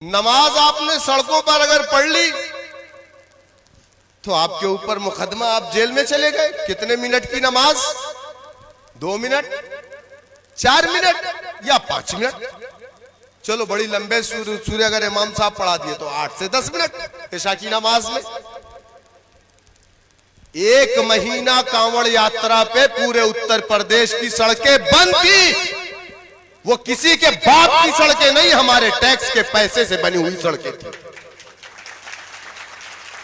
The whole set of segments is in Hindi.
नमाज आपने सड़कों पर अगर पढ़ ली तो आपके ऊपर मुकदमा, आप जेल में चले गए। कितने मिनट की नमाज? 2 मिनट, 4 मिनट या 5 मिनट? चलो बड़ी लंबे सूर्य अगर इमाम साहब पढ़ा दिए तो 8 से 10 मिनट ईशा की नमाज में। 1 महीना कांवड़ यात्रा पे पूरे उत्तर प्रदेश की सड़कें बंद थी। वो किसी के बाप की सड़कें नहीं, हमारे टैक्स के पैसे से बनी हुई सड़कें थी।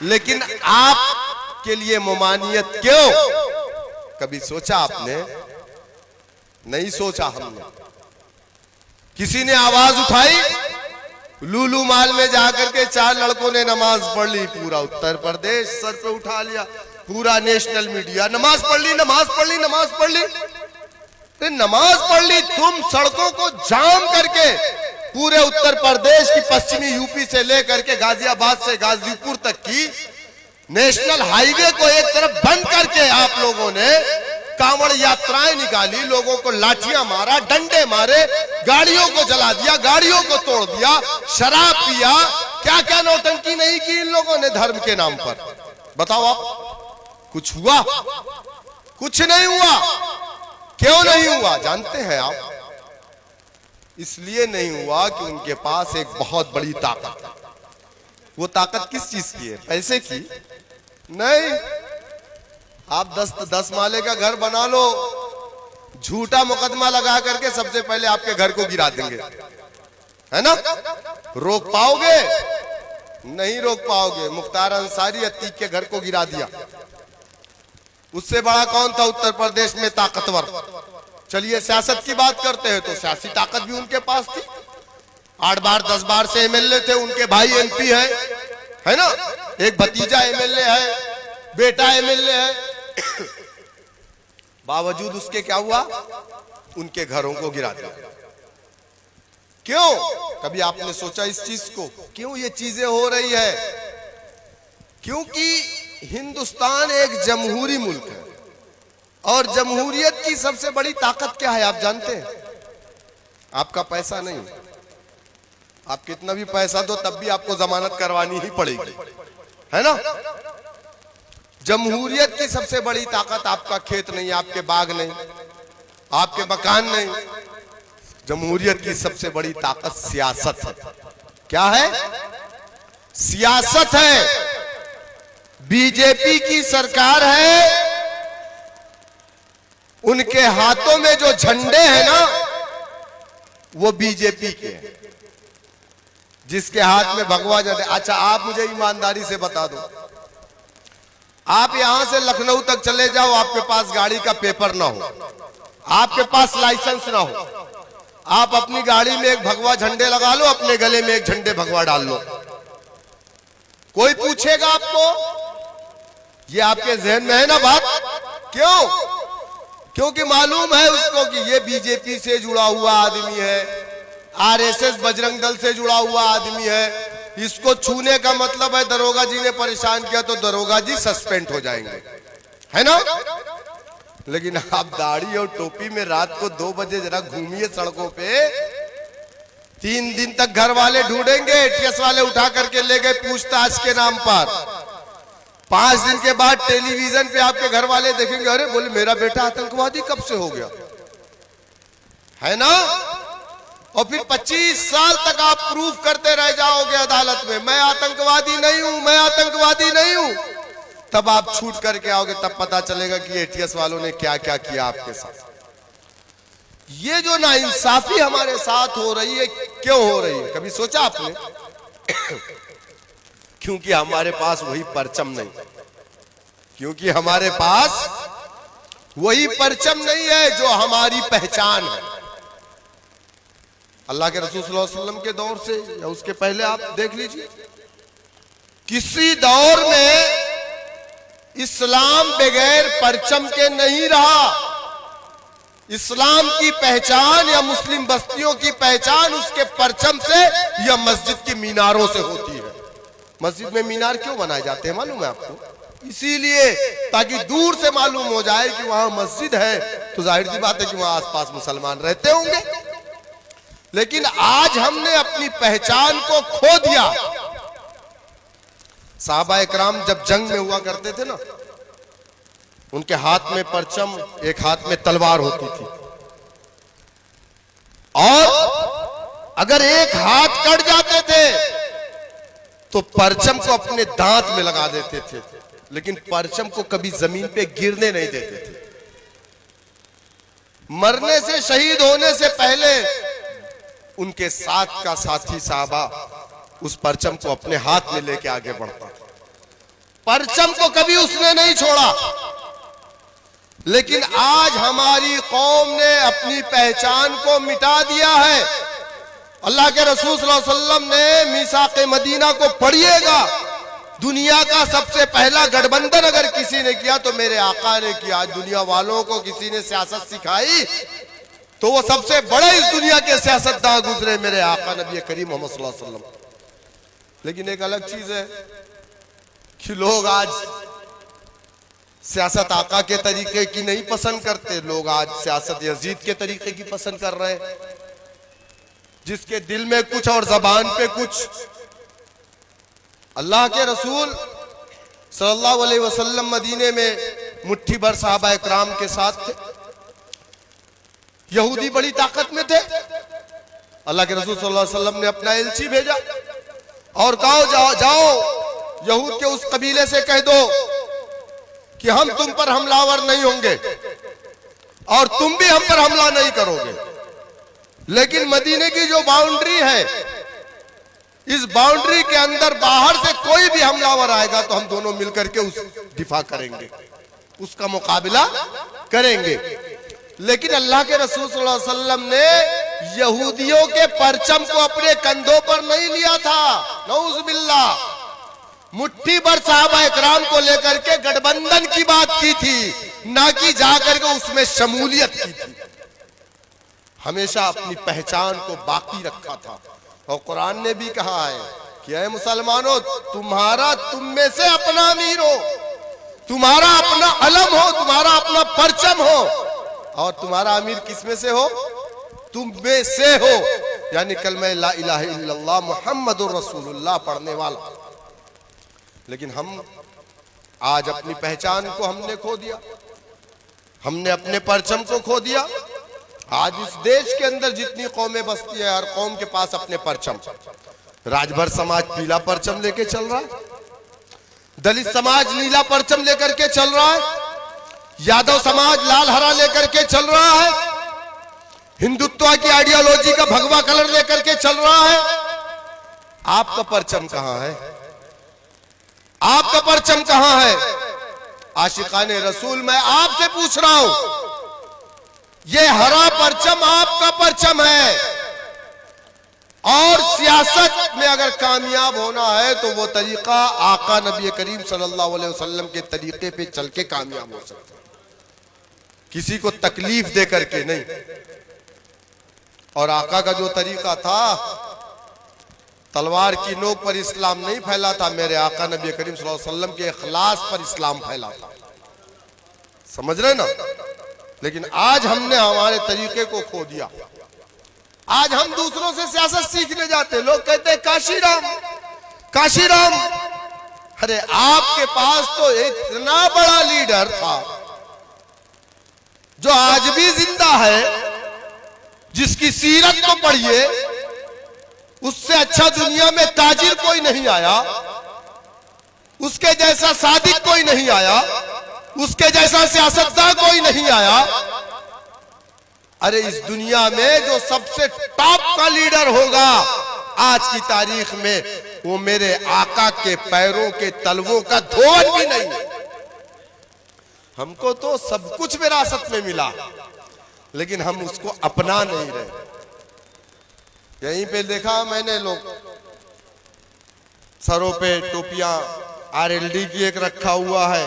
लेकिन आपके लिए ममानियत क्यों? कभी सोचा आपने? नहीं सोचा हमने। किसी ने आवाज उठाई? लूलू माल में जाकर के 4 लड़कों ने नमाज पढ़ ली। पूरा उत्तर प्रदेश सर पे उठा लिया, पूरा नेशनल मीडिया नमाज पढ़ ली, नमाज पढ़ ली, नमाज पढ़ ली। नमाज पढ़ ली, तुम सड़कों को जाम करके पूरे उत्तर प्रदेश की पश्चिमी यूपी से लेकर के गाजियाबाद से गाजीपुर तक की नेशनल हाईवे को एक तरफ बंद करके आप लोगों ने कांवड़ यात्राएं निकाली, लोगों को लाठियां मारा, डंडे मारे, गाड़ियों को जला दिया, गाड़ियों को तोड़ दिया, शराब पिया, क्या क्या नौटंकी नहीं की इन लोगों ने धर्म के नाम पर। बताओ आप, कुछ हुआ? कुछ नहीं हुआ। क्यों नहीं हुआ जानते हैं आप? इसलिए नहीं हुआ कि उनके पास एक बहुत बड़ी ताकत है। वो ताकत किस चीज की है? पैसे की नहीं। आप 10 माले का घर बना लो, झूठा मुकदमा लगा करके सबसे पहले आपके घर को गिरा देंगे, है ना? रोक पाओगे? नहीं रोक पाओगे। मुख्तार अंसारी अतीक के घर को गिरा दिया। उससे बड़ा कौन था उत्तर प्रदेश में ताकतवर? चलिए सियासत की बात करते हैं तो सियासी ताकत भी उनके पास थी। 8 बार 10 बार से एमएलए थे, उनके भाई एमपी है ना? एक भतीजा एमएलए है, बेटा एमएलए है। बावजूद उसके क्या हुआ? उनके घरों को गिरा दिया। क्यों? कभी आपने सोचा इस चीज को? क्यों ये चीजें हो रही है? क्योंकि हिंदुस्तान एक जमहूरी मुल्क है और जमहूरियत की सबसे बड़ी ताकत क्या है आप जानते हैं? आपका पैसा नहीं। आप कितना भी पैसा दो तब भी आपको जमानत करवानी ही पड़ेगी, है ना? जमहूरियत की सबसे बड़ी ताकत आपका खेत नहीं, आपके बाग नहीं, आपके मकान नहीं। जमहूरियत की सबसे बड़ी ताकत सियासत है। क्या है? सियासत है। बीजेपी की सरकार है, उनके हाथों में जो झंडे हैं ना वो बीजेपी के हैं। जिसके हाथ में भगवा झंडे। अच्छा आप मुझे ईमानदारी से बता दो, आप यहां से लखनऊ तक चले जाओ, आपके पास गाड़ी का पेपर ना हो, आपके पास लाइसेंस ना हो, आप अपनी गाड़ी में एक भगवा झंडे लगा लो, अपने गले में एक झंडे भगवा डाल लो, कोई पूछेगा आपको? ये आपके जहन में है ना बात? क्यों? क्योंकि मालूम है उसको कि ये बीजेपी से जुड़ा हुआ आदमी है, आरएसएस बजरंग दल से जुड़ा हुआ आदमी है। इसको छूने का मतलब है दरोगा जी ने परेशान किया तो दरोगा जी सस्पेंड हो जाएंगे, है ना? लेकिन आप दाढ़ी और टोपी में रात को 2 बजे जरा घूमिए सड़कों पे, 3 दिन तक घर वाले ढूंढेंगे, एटीएस वाले उठा करके ले गए पूछताछ के नाम पर। 5 दिन के बाद टेलीविजन पे आपके घर वाले देखेंगे, अरे बोले मेरा बेटा आतंकवादी कब से हो गया, है ना? और फिर 25 साल तक आप प्रूफ करते रह जाओगे अदालत में, मैं आतंकवादी नहीं हूं, मैं आतंकवादी नहीं हूं। तब आप छूट करके आओगे, तब पता चलेगा कि एटीएस वालों ने क्या क्या किया आपके साथ। ये जो नाइंसाफी हमारे साथ हो रही है, क्यों हो रही है? कभी सोचा आपने? क्योंकि हमारे पास वही परचम नहीं, क्योंकि हमारे पास वही परचम नहीं है जो हमारी पहचान है। अल्लाह के रसूल सल्लल्लाहु अलैहि वसल्लम के दौर से या उसके पहले आप देख लीजिए, किसी दौर में इस्लाम बगैर परचम के नहीं रहा। इस्लाम की पहचान या मुस्लिम बस्तियों की पहचान उसके परचम से या मस्जिद की मीनारों से होती है। मस्जिद में मीनार क्यों बनाए जाते हैं मालूम है आपको? इसीलिए ताकि दूर से मालूम हो जाए कि वहां मस्जिद है, तो जाहिर सी बात है कि वहां आसपास मुसलमान रहते होंगे। लेकिन आज हमने अपनी पहचान को खो दिया। साहबा इकराम जब जंग में हुआ करते थे ना, उनके हाथ में परचम, एक हाथ में तलवार होती थी, और अगर एक हाथ कट जाते थे तो परचम को अपने दांत में लगा देते थे, लेकिन परचम को कभी जमीन पे गिरने नहीं देते थे। मरने से, शहीद होने से पहले उनके साथ का साथी साहबा उस परचम को अपने हाथ में लेके आगे बढ़ता था। परचम को कभी उसने नहीं छोड़ा। लेकिन आज हमारी कौम ने अपनी पहचान को मिटा दिया है। अल्लाह के रसूल सल्लल्लाहु अलैहि वसल्लम ने मीसाक़े मदीना को पढ़िएगा, दुनिया का सबसे पहला गठबंधन अगर किसी ने किया तो मेरे आका ने किया। आज दुनिया वालों को किसी ने सियासत सिखाई तो वो सबसे बड़े इस दुनिया के सियासतदान गुजरे मेरे आका नबी करीम मोहम्मद सल्लल्लाहु अलैहि वसल्लम। लेकिन एक अलग चीज है कि लोग आज सियासत आका के तरीके की नहीं पसंद करते, लोग आज सियासत यजीद के तरीके की पसंद कर रहे हैं, जिसके दिल में कुछ और जबान पे कुछ। अल्लाह के रसूल सल्लल्लाहु अलैहि वसल्लम मदीने में मुट्ठी भर सहाबा इकराम के साथ थे। यहूदी बड़ी ताकत में थे। अल्लाह के रसूल सल्लल्लाहु अलैहि वसल्लम ने अपना एलची भेजा और कहा, जाओ यहूद के उस कबीले से कह दो कि हम तुम पर हमलावर नहीं होंगे और तुम भी हम पर हमला नहीं करोगे, लेकिन मदीने की जो बाउंड्री है, इस बाउंड्री के अंदर बाहर से कोई भी हमलावर आएगा तो हम दोनों मिलकर के उस दिफा करेंगे, उसका मुकाबला करेंगे। लेकिन अल्लाह के रसूल सल्लल्लाहु अलैहि वसल्लम ने यहूदियों के परचम को अपने कंधों पर नहीं लिया था, नऊज़ बिल्लाह। मुट्ठी भर सहाबा इकराम को लेकर के गठबंधन की बात की थी, ना कि जाकर के उसमें शमूलियत की थी। हमेशा अपनी पहचान को बाकी रखा था। और कुरान ने भी कहा है कि ऐ मुसलमानों, तुम्हारा तुम में से अपना अमीर हो, तुम्हारा अपना अलम हो, तुम्हारा अपना परचम हो, और तुम्हारा अमीर किस में से हो? तुम में से हो, यानी कलमा ला इलाहा इल्लल्लाह मुहम्मदुर रसूलुल्लाह पढ़ने वाला। लेकिन हम आज अपनी पहचान को हमने खो दिया, हमने अपने परचम को खो दिया। आज इस देश के अंदर जितनी कौमें बसती है, हर कौम के पास अपने परचम। राजभर समाज पीला परचम लेके चल रहा है, दलित समाज नीला परचम लेकर के चल रहा है, यादव समाज लाल हरा लेकर के चल रहा है, हिंदुत्व की आइडियोलॉजी का भगवा कलर लेकर के चल रहा है। आपका परचम कहां है? आपका परचम कहां है? आशिकाने रसूल, मैं आपसे पूछ रहा हूं, ये हरा परचम आपका परचम है। और सियासत में अगर कामयाब होना है तो वो तरीका आका नबी करीम सल्लल्लाहु अलैहि वसल्लम के तरीके पे चल के कामयाब हो सकता है, किसी को तकलीफ दे करके नहीं। और आका का जो तरीका था, तलवार की नोक पर इस्लाम नहीं फैला था, मेरे आका नबी करीम सल्लल्लाहु अलैहि वसल्लम के इखलास पर इस्लाम फैला था। समझ रहे ना? लेकिन आज हमने हमारे तरीके को खो दिया। आज हम दूसरों से सियासत सीखने जाते, लोग कहते हैं काशीराम, काशीराम। अरे आपके पास तो इतना बड़ा लीडर था जो आज भी जिंदा है, जिसकी सीरत को पढ़िए, उससे अच्छा दुनिया में ताजिर कोई नहीं आया, उसके जैसा सादिक कोई नहीं आया, उसके जैसा सियासतदान कोई नहीं आया। अरे इस दुनिया में जो सबसे टॉप का लीडर होगा आज की तारीख में, वो मेरे आका के पैरों के तलवों का धोवन भी नहीं है। हमको तो सब कुछ विरासत में मिला, लेकिन हम उसको अपना नहीं रहे। यहीं पे देखा मैंने, लोग सरों पे टोपियां आरएलडी की एक रखा हुआ है,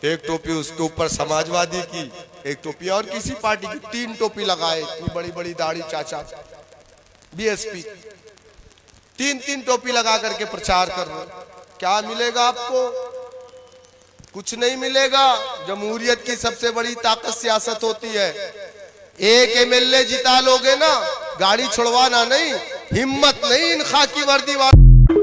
एक टोपी उसके ऊपर समाजवादी की, एक टोपी और किसी पार्टी की, 3 टोपी लगाए, इतनी बड़ी बड़ी दाढ़ी, चाचा बीएसपी, 3 टोपी लगा करके प्रचार कर रहे। क्या मिलेगा आपको? कुछ नहीं मिलेगा। जमहूरियत की सबसे बड़ी ताकत सियासत होती है। एक एमएलए जिता लोगे ना गाड़ी छुड़वाना नहीं, हिम्मत नहीं इन खाकी वर्दी वालों।